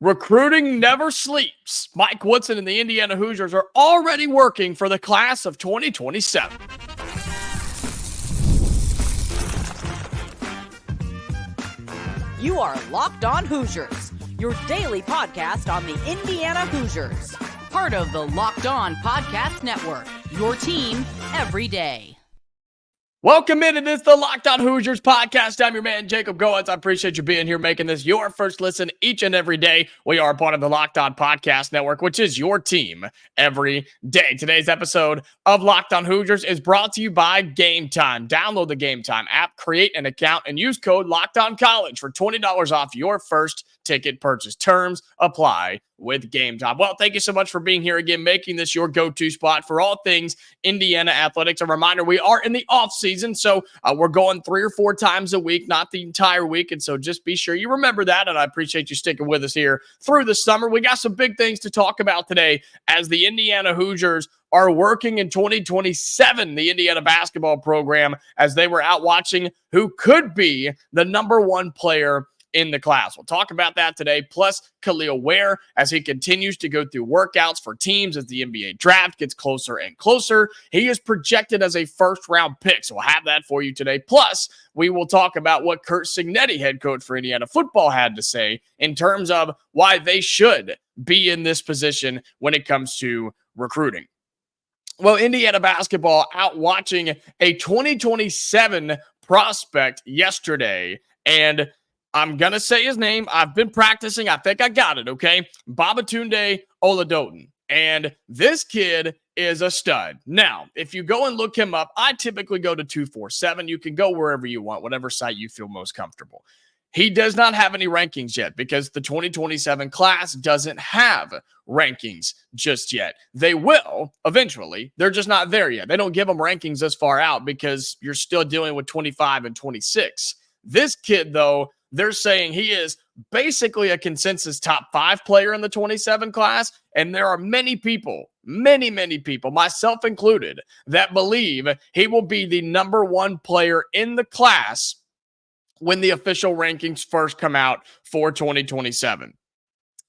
Recruiting never sleeps. Mike Woodson and the Indiana Hoosiers are already working for the class of 2027. You are Locked On Hoosiers, your daily podcast on the Indiana Hoosiers. Part of the Locked On Podcast Network, your team every day. Welcome in, and this is the Locked On Hoosiers podcast. I'm your man, Jacob Goins. I appreciate you being here, making this your first listen each and every day. We are part of the Locked On Podcast Network, which is your team every day. Today's episode of Locked On Hoosiers is brought to you by Game Time. Download the Game Time app, create an account, and use code LOCKEDONCollege for $20 off your first ticket purchase. Terms apply with Game Time. Well, thank you so much for being here again, making this your go-to spot for all things Indiana athletics. A reminder, we are in the off season, so we're going 3 or 4 times a week, not the entire week, and so just be sure you remember that, and I appreciate you sticking with us here through the summer. We got some big things to talk about today as the Indiana Hoosiers are working in 2027, the Indiana basketball program, as they were out watching who could be the number 1 player in the class. We'll talk about that today, plus Kel'el Ware as he continues to go through workouts for teams as the NBA draft gets closer and closer. He is projected as a first-round pick, so we'll have that for you today. Plus, we will talk about what Curt Cignetti, head coach for Indiana football, had to say in terms of why they should be in this position when it comes to recruiting. Well, Indiana basketball out watching a 2027 prospect yesterday, and I'm going to say his name. I've been practicing. I think I got it, okay? Babatunde Oladotun. And this kid is a stud. Now, if you go and look him up, I typically go to 247. You can go wherever you want, whatever site you feel most comfortable. He does not have any rankings yet because the 2027 class doesn't have rankings just yet. They will eventually. They're just not there yet. They don't give them rankings this far out because you're still dealing with 25 and 26. This kid, though, they're saying he is basically a consensus top 5 player in the 27 class. And there are many people, many people, myself included, that believe he will be the number 1 player in the class when the official rankings first come out for 2027.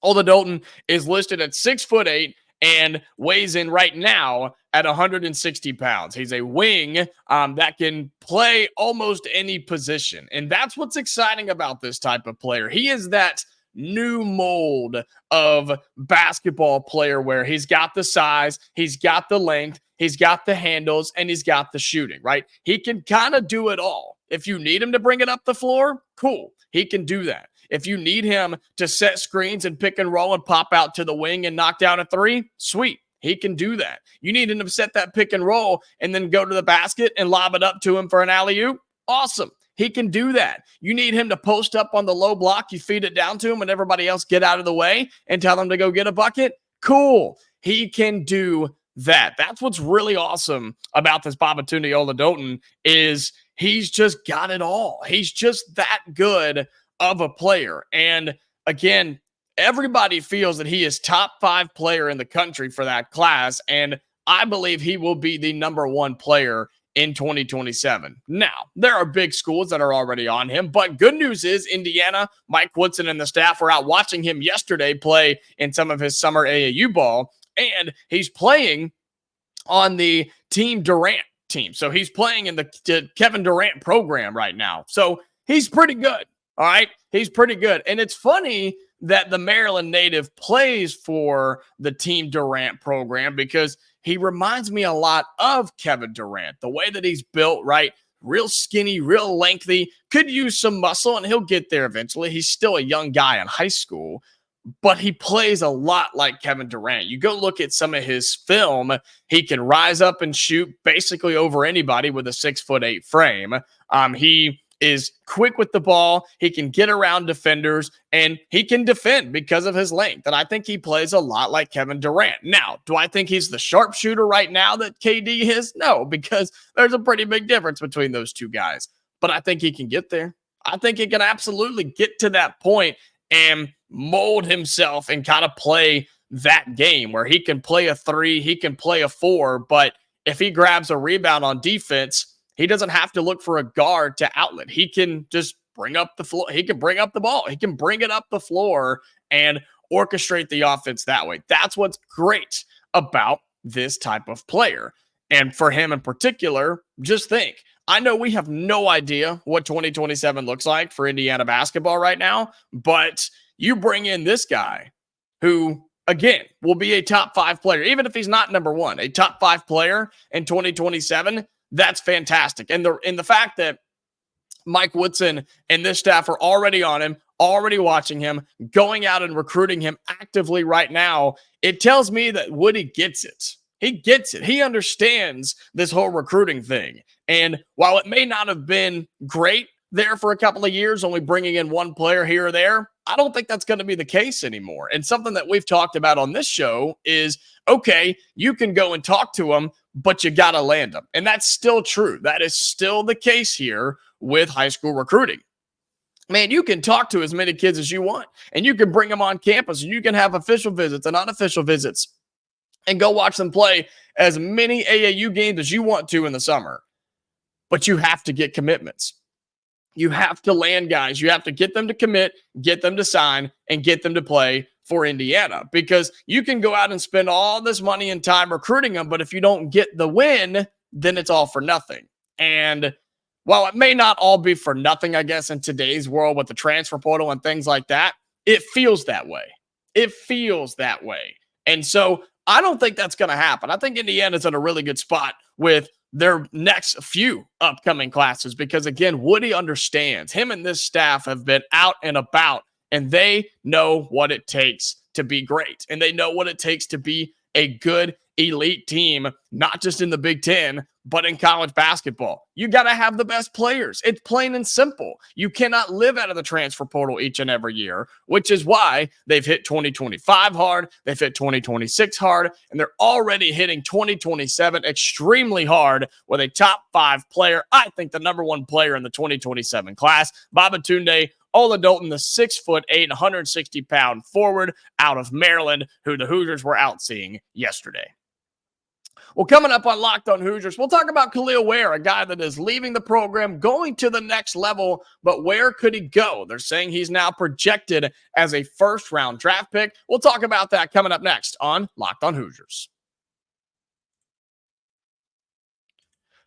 Oladotun is listed at 6'8" and weighs in right now at 160 pounds. He's a wing that can play almost any position. And that's what's exciting about this type of player. He is that new mold of basketball player where he's got the size, he's got the length, he's got the handles, and he's got the shooting, right? He can kind of do it all. If you need him to bring it up the floor, cool. He can do that. If you need him to set screens and pick and roll and pop out to the wing and knock down a 3, sweet. He can do that. You need him to set that pick and roll and then go to the basket and lob it up to him for an alley-oop, awesome. He can do that. You need him to post up on the low block, you feed it down to him and everybody else get out of the way and tell him to go get a bucket, cool. He can do that. That's what's really awesome about this Babatunde Oladotun is he's just got it all. He's just that good of a player. And again, everybody feels that he is top 5 player in the country for that class. And I believe he will be the number 1 player in 2027. Now, there are big schools that are already on him, but good news is Indiana, Mike Woodson and the staff were out watching him yesterday play in some of his summer AAU ball, and he's playing on the Team Durant team. So he's playing in the Kevin Durant program right now. So he's pretty good. All right. He's pretty good. And it's funny that the Maryland native plays for the Team Durant program because he reminds me a lot of Kevin Durant, the way that he's built, right? Real skinny, real lengthy, could use some muscle, and he'll get there eventually. He's still a young guy in high school, but he plays a lot like Kevin Durant. You go look at some of his film, he can rise up and shoot basically over anybody with a 6'8" frame. He is quick with the ball. He can get around defenders, and he can defend because of his length. And I think he plays a lot like Kevin Durant. Now, do I think he's the sharpshooter right now that KD is? No, because there's a pretty big difference between those two guys. But I think he can get there. I think he can absolutely get to that point and mold himself and kind of play that game where he can play a 3, he can play a 4, but if he grabs a rebound on defense, he doesn't have to look for a guard to outlet. He can just bring up the floor. He can bring up the ball. He can bring it up the floor and orchestrate the offense that way. That's what's great about this type of player. And for him in particular, just think, I know we have no idea what 2027 looks like for Indiana basketball right now, but you bring in this guy who, again, will be a top 5 player, even if he's not number 1, a top 5 player in 2027. That's fantastic. And the fact that Mike Woodson and this staff are already on him, already watching him, going out and recruiting him actively right now, it tells me that Woody gets it. He gets it. He understands this whole recruiting thing. And while it may not have been great there for a couple of years, only bringing in one player here or there, I don't think that's going to be the case anymore. And something that we've talked about on this show is, okay, you can go and talk to them, but you got to land them. And that's still true. That is still the case here with high school recruiting. Man, you can talk to as many kids as you want, and you can bring them on campus, and you can have official visits and unofficial visits and go watch them play as many AAU games as you want to in the summer. But you have to get commitments. You have to land guys. You have to get them to commit, get them to sign, and get them to play for Indiana. Because you can go out and spend all this money and time recruiting them, but if you don't get the win, then it's all for nothing. And while it may not all be for nothing, I guess, in today's world with the transfer portal and things like that, it feels that way. It feels that way. And so I don't think that's going to happen. I think Indiana's in a really good spot with their next few upcoming classes because, again, Woody understands. Him and this staff have been out and about, and they know what it takes to be great. And they know what it takes to be a good elite team, not just in the Big Ten, but in college basketball. You got to have the best players. It's plain and simple. You cannot live out of the transfer portal each and every year, which is why they've hit 2025 hard, they've hit 2026 hard, and they're already hitting 2027 extremely hard with a top 5 player. I think the number 1 player in the 2027 class, Babatunde Oladotun, the 6'8", 160-pound forward out of Maryland, who the Hoosiers were out seeing yesterday. Well, coming up on Locked on Hoosiers, we'll talk about Kel'el Ware, a guy that is leaving the program, going to the next level, but where could he go? They're saying he's now projected as a first-round draft pick. We'll talk about that coming up next on Locked on Hoosiers.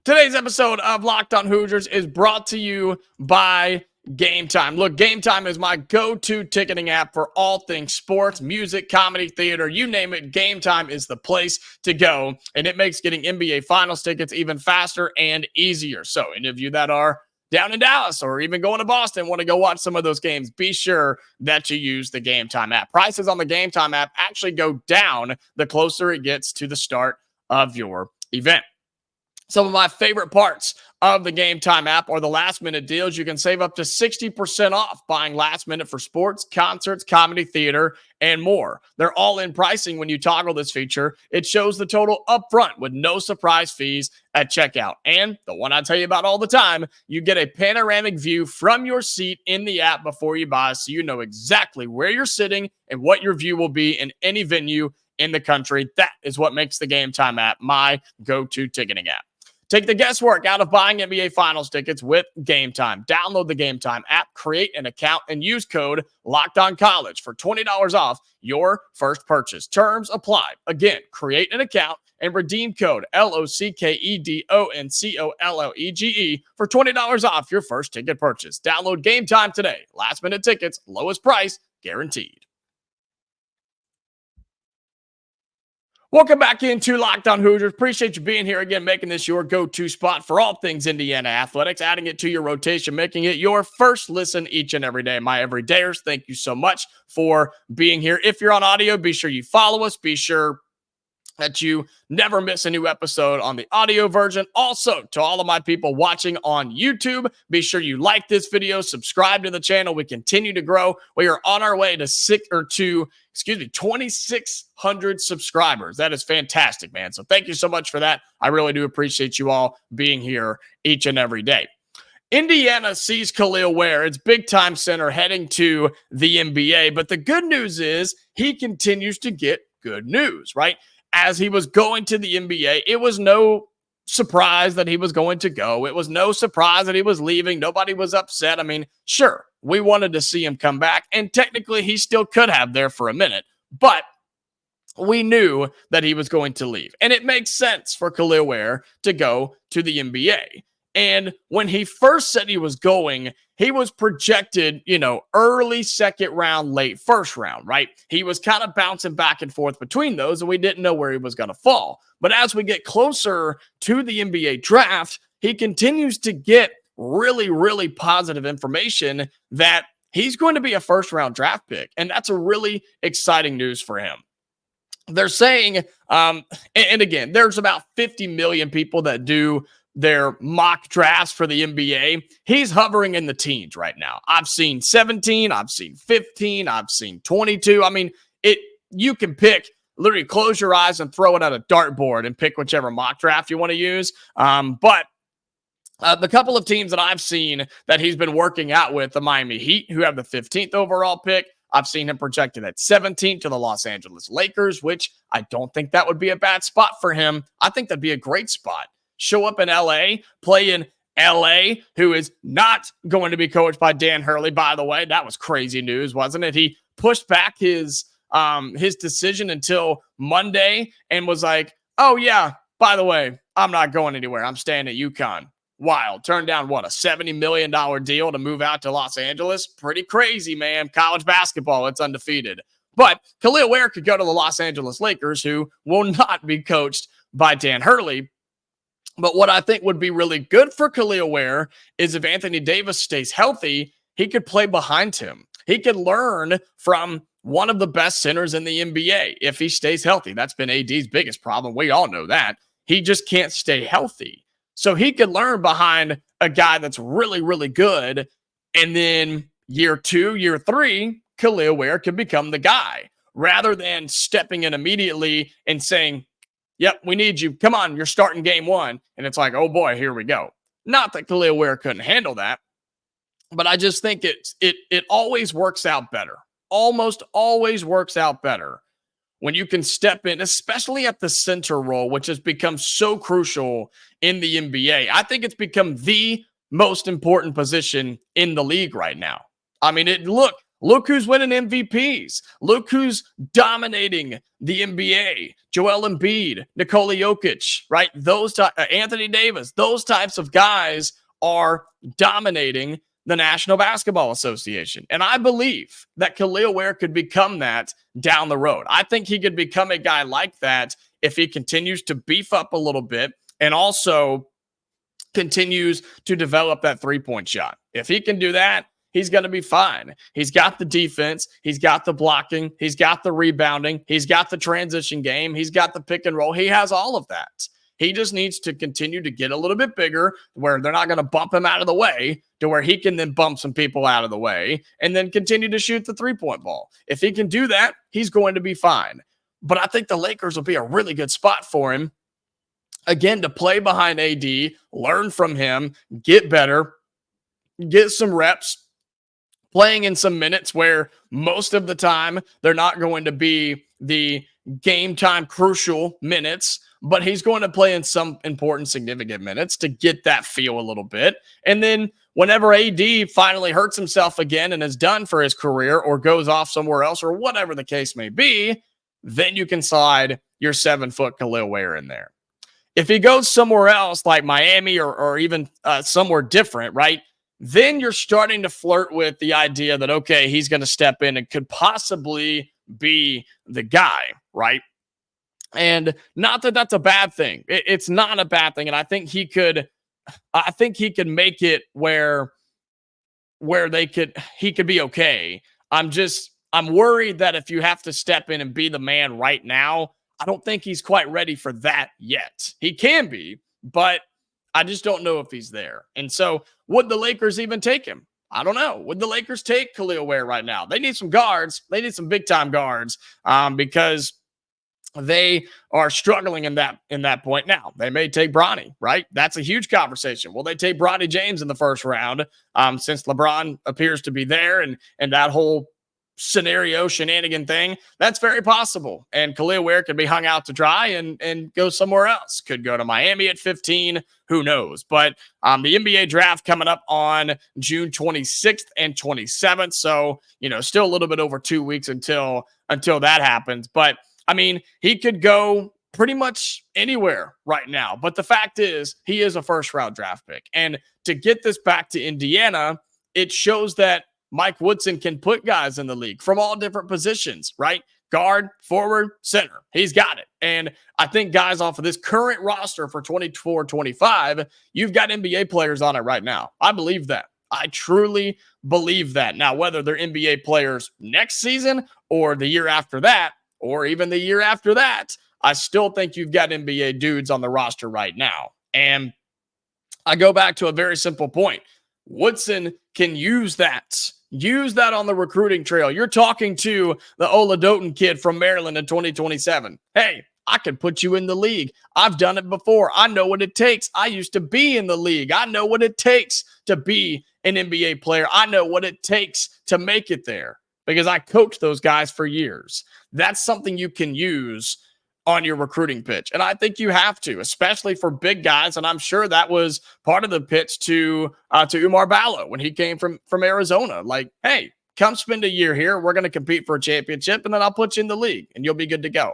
Today's episode of Locked on Hoosiers is brought to you by Game Time. Look, Game Time is my go-to ticketing app for all things sports, music, comedy, theater, you name it. Game Time is the place to go, and it makes getting NBA Finals tickets even faster and easier. So any of you that are down in Dallas or even going to Boston want to go watch some of those games, be sure that you use the Game Time app. Prices on the Game Time app actually go down the closer it gets to the start of your event. Some of my favorite parts of the Game Time app are the last-minute deals. You can save up to 60% off buying last minute for sports, concerts, comedy, theater, and more. They're all in pricing when you toggle this feature. It shows the total upfront with no surprise fees at checkout. And the one I tell you about all the time, you get a panoramic view from your seat in the app before you buy, so you know exactly where you're sitting and what your view will be in any venue in the country. That is what makes the Game Time app my go-to ticketing app. Take the guesswork out of buying NBA Finals tickets with Game Time. Download the Game Time app, create an account, and use code LOCKEDONCollege for $20 off your first purchase. Terms apply. Again, create an account and redeem code LOCKEDONCOLLEGE for $20 off your first ticket purchase. Download Game Time today. Last minute tickets, lowest price, guaranteed. Welcome back into Locked on Hoosiers. Appreciate you being here again, making this your go-to spot for all things Indiana athletics, adding it to your rotation, making it your first listen each and every day. My everydayers, thank you so much for being here. If you're on audio, be sure you follow us. Be sure that you never miss a new episode on the audio version. Also, to all of my people watching on YouTube, be sure you like this video, subscribe to the channel. We continue to grow. We are on our way to 2,600 subscribers. That is fantastic, man. So thank you so much for that. I really do appreciate you all being here each and every day. Indiana sees Kel'el Ware, its big-time center, heading to the NBA. But the good news is he continues to get good news, right? As he was going to the NBA, it was no surprise that he was going to go. It was no surprise that he was leaving. Nobody was upset. I mean, sure, we wanted to see him come back, and technically he still could have there for a minute, but we knew that he was going to leave. And it makes sense for Kel'el Ware to go to the NBA. And when he first said he was going, he was projected, early second round, late first round, right? He was kind of bouncing back and forth between those, and we didn't know where he was going to fall. But as we get closer to the NBA draft, he continues to get really, really positive information that he's going to be a first round draft pick. And that's a really exciting news for him. They're saying, and again, there's about 50 million people that do their mock drafts for the NBA. He's hovering in the teens right now. I've seen 17, I've seen 15, I've seen 22. I mean, you can pick, literally close your eyes and throw it at a dartboard and pick whichever mock draft you want to use. But the couple of teams that I've seen that he's been working out with, the Miami Heat, who have the 15th overall pick, I've seen him projected at 17 to the Los Angeles Lakers, which I don't think that would be a bad spot for him. I think that'd be a great spot. Show up in LA, play in LA, who is not going to be coached by Dan Hurley, by the way. That was crazy news, wasn't it? He pushed back his decision until Monday and was like, oh yeah, by the way, I'm not going anywhere. I'm staying at UConn. Wild. Turned down, a $70 million deal to move out to Los Angeles? Pretty crazy, man. College basketball, it's undefeated. But Kel'el Ware could go to the Los Angeles Lakers, who will not be coached by Dan Hurley. But what I think would be really good for Kel'el Ware is if Anthony Davis stays healthy, he could play behind him. He could learn from one of the best centers in the NBA if he stays healthy. That's been AD's biggest problem. We all know that. He just can't stay healthy. So he could learn behind a guy that's really, really good. And then year 2, year 3, Kel'el Ware could become the guy rather than stepping in immediately and saying, yep, we need you. Come on, you're starting game 1. And it's like, oh boy, here we go. Not that Kel'el Ware couldn't handle that, but I just think it always works out better. Almost always works out better when you can step in, especially at the center role, which has become so crucial in the NBA. I think it's become the most important position in the league right now. I mean, look who's winning MVPs. Look who's dominating the NBA. Joel Embiid, Nikola Jokic, right? Anthony Davis, those types of guys are dominating the National Basketball Association. And I believe that Kel'el Ware could become that down the road. I think he could become a guy like that if he continues to beef up a little bit and also continues to develop that three-point shot. If he can do that, he's going to be fine. He's got the defense. He's got the blocking. He's got the rebounding. He's got the transition game. He's got the pick and roll. He has all of that. He just needs to continue to get a little bit bigger where they're not going to bump him out of the way to where he can then bump some people out of the way and then continue to shoot the three-point ball. If he can do that, he's going to be fine. But I think the Lakers will be a really good spot for him, again, to play behind AD, learn from him, get better, get some reps, playing in some minutes where most of the time they're not going to be the game time crucial minutes, but he's going to play in some important, significant minutes to get that feel a little bit. And then whenever AD finally hurts himself again and is done for his career or goes off somewhere else or whatever the case may be, then you can slide your 7-foot Kel'el Ware in there. If he goes somewhere else like Miami or even somewhere different, right, then you're starting to flirt with the idea that, okay, he's going to step in and could possibly be the guy, right? And not that that's a bad thing. It's not a bad thing. And I think he could make it where he could be okay. I'm worried that if you have to step in and be the man right now, I don't think he's quite ready for that yet. He can be, but I just don't know if he's there. And so would the Lakers even take him? I don't know. Would the Lakers take Kel'el Ware right now? They need some guards. They need some big-time guards because they are struggling in that point now. They may take Bronny, right? That's a huge conversation. Will they take Bronny James in the first round since LeBron appears to be there and that whole scenario shenanigan thing, that's very possible. And Kel'el Ware could be hung out to dry and go somewhere else. Could go to Miami at 15. Who knows? But the NBA draft coming up on June 26th and 27th. So, still a little bit over 2 weeks until that happens. But I mean, he could go pretty much anywhere right now. But the fact is, he is a first round draft pick. And to get this back to Indiana, it shows that Mike Woodson can put guys in the league from all different positions, right? Guard, forward, center. He's got it. And I think guys off of this current roster for 24-25, you've got NBA players on it right now. I believe that. I truly believe that. Now, whether they're NBA players next season or the year after that, or even the year after that, I still think you've got NBA dudes on the roster right now. And I go back to a very simple point. Woodson can use that on the recruiting trail. You're talking to the Oladotun kid from Maryland in 2027. Hey, I could put you in the league. I've done it before. I know what it takes. I used to be in the league. I know what it takes to be an NBA player. I know what it takes to make it there because I coached those guys for years. That's something you can use on your recruiting pitch. And I think you have to, especially for big guys. And I'm sure that was part of the pitch to Umar Ballo when he came from Arizona. Like, hey, come spend a year here. We're going to compete for a championship, and then I'll put you in the league, and you'll be good to go.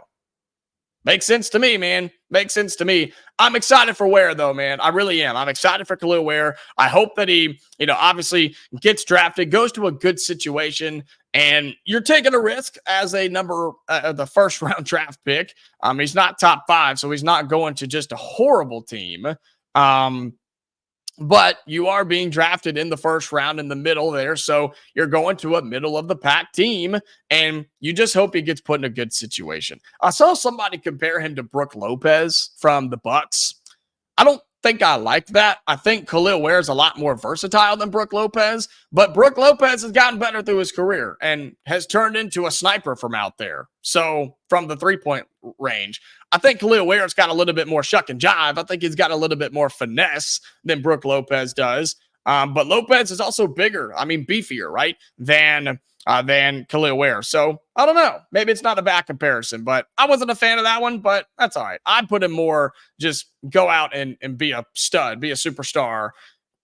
Makes sense to me, man. Makes sense to me. I'm excited for Ware, though, man. I really am. I'm excited for Kel'el Ware. I hope that he, obviously gets drafted, goes to a good situation, and you're taking a risk as a the first round draft pick. He's not top 5, so he's not going to just a horrible team. But you are being drafted in the first round in the middle there. So you're going to a middle of the pack team, and you just hope he gets put in a good situation. I saw somebody compare him to Brook Lopez from the Bucks. I don't think I like that. I think Kel'el Ware is a lot more versatile than Brook Lopez, but Brook Lopez has gotten better through his career and has turned into a sniper from out there. So from the 3-point range, I think Kel'el Ware's got a little bit more shuck and jive. I think he's got a little bit more finesse than Brook Lopez does. But Lopez is also bigger. Beefier, right? Than Kel'el Ware. So I don't know. Maybe it's not a bad comparison, but I wasn't a fan of that one, but that's all right. I'd put him more just go out and be a stud, be a superstar,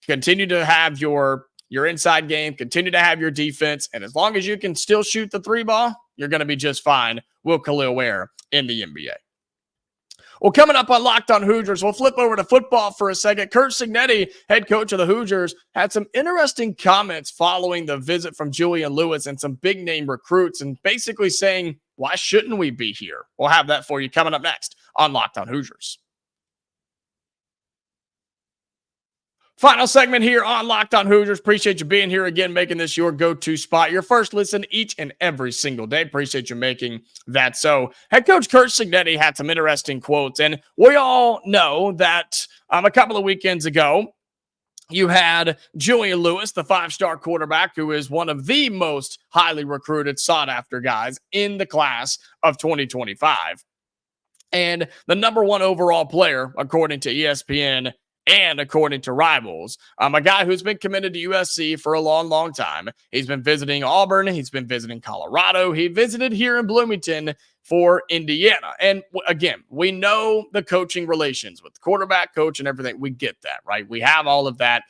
continue to have your inside game, continue to have your defense. And as long as you can still shoot the 3 ball, you're going to be just fine with Kel'el Ware in the NBA. Well, coming up on Locked On Hoosiers, we'll flip over to football for a second. Curt Cignetti, head coach of the Hoosiers, had some interesting comments following the visit from Julian Lewis and some big-name recruits and basically saying, why shouldn't we be here? We'll have that for you coming up next on Locked On Hoosiers. Final segment here on Locked On Hoosiers. Appreciate you being here again, making this your go-to spot, your first listen each and every single day. Appreciate you making that so. Head coach Curt Cignetti had some interesting quotes, and we all know that a couple of weekends ago, you had Julian Lewis, the 5-star quarterback, who is one of the most highly recruited, sought-after guys in the class of 2025. And the number 1 overall player, according to ESPN, and according to Rivals, a guy who's been committed to USC for a long, long time. He's been visiting Auburn. He's been visiting Colorado. He visited here in Bloomington for Indiana. And again, we know the coaching relations with the quarterback, coach, and everything. We get that, right? We have all of that.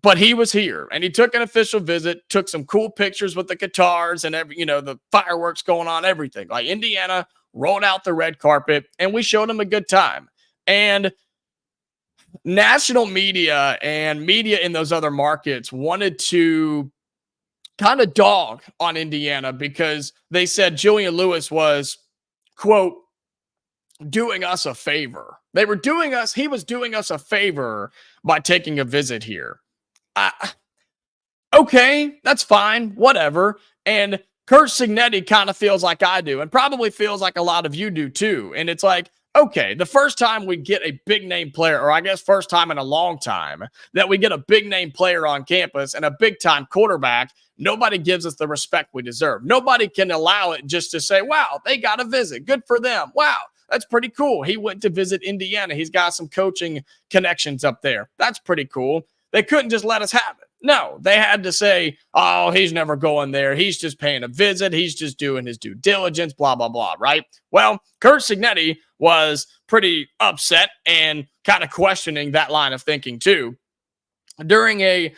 But he was here, and he took an official visit, took some cool pictures with the guitars and the fireworks going on, everything. Like Indiana rolled out the red carpet, and we showed him a good time. And national media and media in those other markets wanted to kind of dog on Indiana because they said Julian Lewis was, quote, doing us a favor. He was doing us a favor by taking a visit here. Okay, that's fine, whatever. And Curt Cignetti kind of feels like I do, and probably feels like a lot of you do too. And it's like, okay, the first time we get a big name player, or I guess first time in a long time, that we get a big name player on campus and a big time quarterback, nobody gives us the respect we deserve. Nobody can allow it just to say, wow, they got a visit. Good for them. Wow, that's pretty cool. He went to visit Indiana. He's got some coaching connections up there. That's pretty cool. They couldn't just let us have it. No, they had to say, oh, he's never going there. He's just paying a visit. He's just doing his due diligence, blah, blah, blah, right? Well, Curt Cignetti was pretty upset and kind of questioning that line of thinking too. During a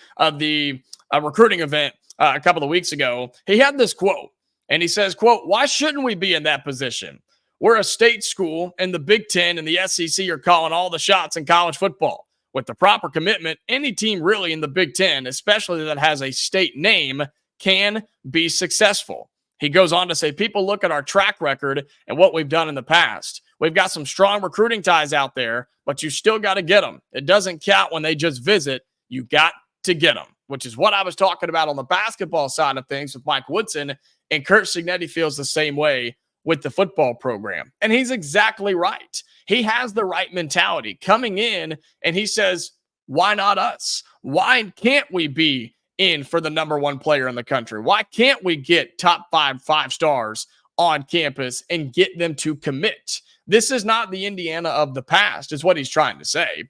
recruiting event a couple of weeks ago, he had this quote, and he says, quote, "Why shouldn't we be in that position? We're a state school, and the Big Ten and the SEC are calling all the shots in college football. With the proper commitment, any team really in the Big Ten, especially that has a state name, can be successful." He goes on to say, people look at our track record and what we've done in the past. We've got some strong recruiting ties out there, but you still got to get them. It doesn't count when they just visit. You got to get them, which is what I was talking about on the basketball side of things with Mike Woodson. And Curt Cignetti feels the same way with the football program. And he's exactly right. He has the right mentality coming in, and he says, why not us? Why can't we be in for the number one player in the country? Why can't we get top five stars on campus and get them to commit? This is not the Indiana of the past, is what he's trying to say.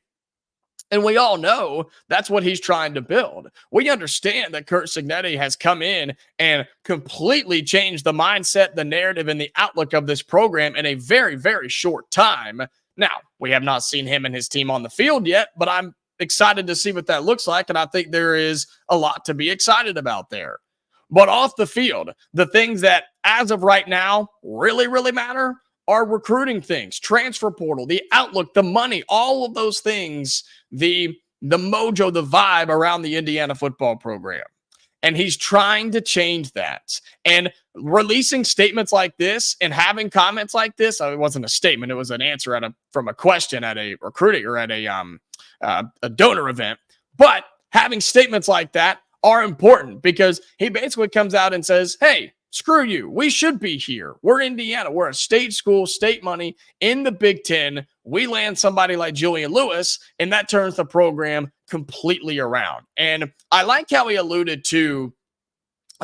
And we all know that's what he's trying to build. We understand that Curt Cignetti has come in and completely changed the mindset, the narrative, and the outlook of this program in a very, very short time. Now, we have not seen him and his team on the field yet, but I'm excited to see what that looks like, and I think there is a lot to be excited about there. But off the field, the things that, as of right now, really, really matter are recruiting things, transfer portal, the outlook, the money, all of those things, the mojo, the vibe around the Indiana football program. And he's trying to change that. And releasing statements like this and having comments like this, it wasn't a statement, it was an answer from a question at a recruiting or at a donor event. But having statements like that are important because he basically comes out and says, hey, screw you. We should be here. We're Indiana. We're a state school, state money in the Big Ten. We land somebody like Julian Lewis, and that turns the program completely around. And I like how he alluded to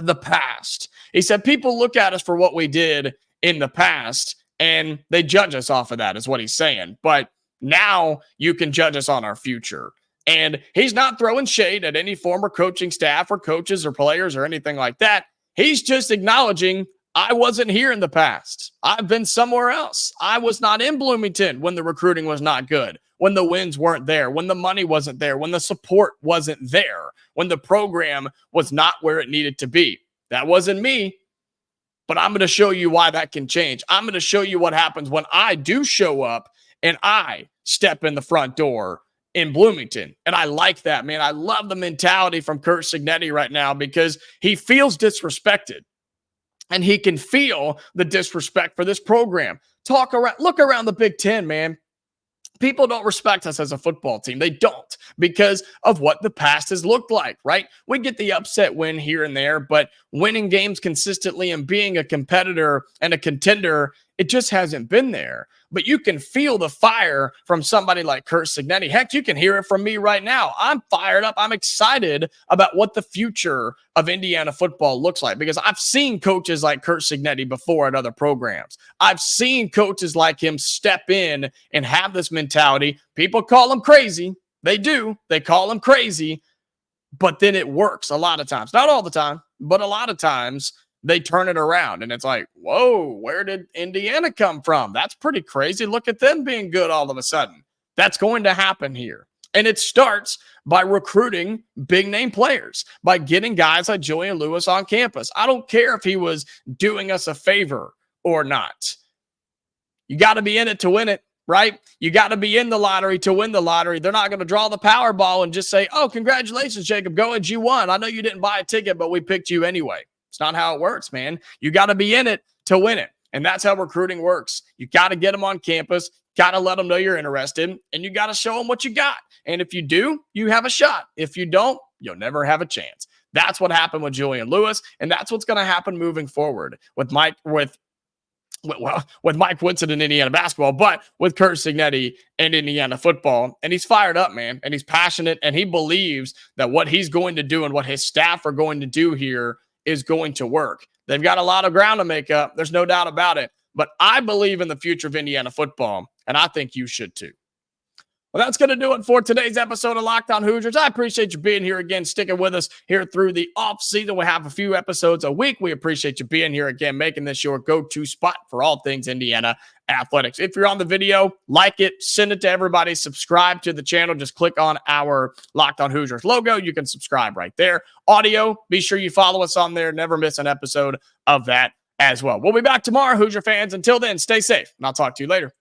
the past. He said people look at us for what we did in the past, and they judge us off of that, is what he's saying. But now you can judge us on our future. And he's not throwing shade at any former coaching staff or coaches or players or anything like that. He's just acknowledging, I wasn't here in the past. I've been somewhere else. I was not in Bloomington when the recruiting was not good, when the wins weren't there, when the money wasn't there, when the support wasn't there, when the program was not where it needed to be. That wasn't me, but I'm going to show you why that can change. I'm going to show you what happens when I do show up and I step in the front door in Bloomington. And I like that, man. I love the mentality from Curt Cignetti right now because he feels disrespected and he can feel the disrespect for this program. Look around the Big Ten, man. People don't respect us as a football team. They don't because of what the past has looked like, right? We get the upset win here and there, but winning games consistently and being a competitor and a contender, it just hasn't been there. But you can feel the fire from somebody like Curt Cignetti. Heck, you can hear it from me right now. I'm fired up. I'm excited about what the future of Indiana football looks like because I've seen coaches like Curt Cignetti before at other programs. I've seen coaches like him step in and have this mentality. People call him crazy. They do. They call him crazy. But then it works a lot of times. Not all the time, but a lot of times. They turn it around and it's like, whoa, where did Indiana come from? That's pretty crazy. Look at them being good all of a sudden. That's going to happen here. And it starts by recruiting big name players, by getting guys like Julian Lewis on campus. I don't care if he was doing us a favor or not. You got to be in it to win it, right? You got to be in the lottery to win the lottery. They're not going to draw the Powerball and just say, oh, congratulations, Jacob Goins, you won. I know you didn't buy a ticket, but we picked you anyway. It's not how it works, man. You got to be in it to win it. And that's how recruiting works. You got to get them on campus, got to let them know you're interested, and you got to show them what you got. And if you do, you have a shot. If you don't, you'll never have a chance. That's what happened with Julian Lewis, and that's what's going to happen moving forward with Mike Woodson in Indiana basketball, but with Curt Cignetti and Indiana football. And he's fired up, man, and he's passionate, and he believes that what he's going to do and what his staff are going to do here is going to work. They've got a lot of ground to make up. There's no doubt about it. But I believe in the future of Indiana football, and I think you should too. Well, that's going to do it for today's episode of Locked On Hoosiers. I appreciate you being here again, sticking with us here through the off season. We have a few episodes a week. We appreciate you being here again, making this your go-to spot for all things Indiana athletics. If you're on the video, like it, send it to everybody, subscribe to the channel. Just click on our Locked On Hoosiers logo. You can subscribe right there. Audio, be sure you follow us on there. Never miss an episode of that as well. We'll be back tomorrow, Hoosier fans. Until then, stay safe, and I'll talk to you later.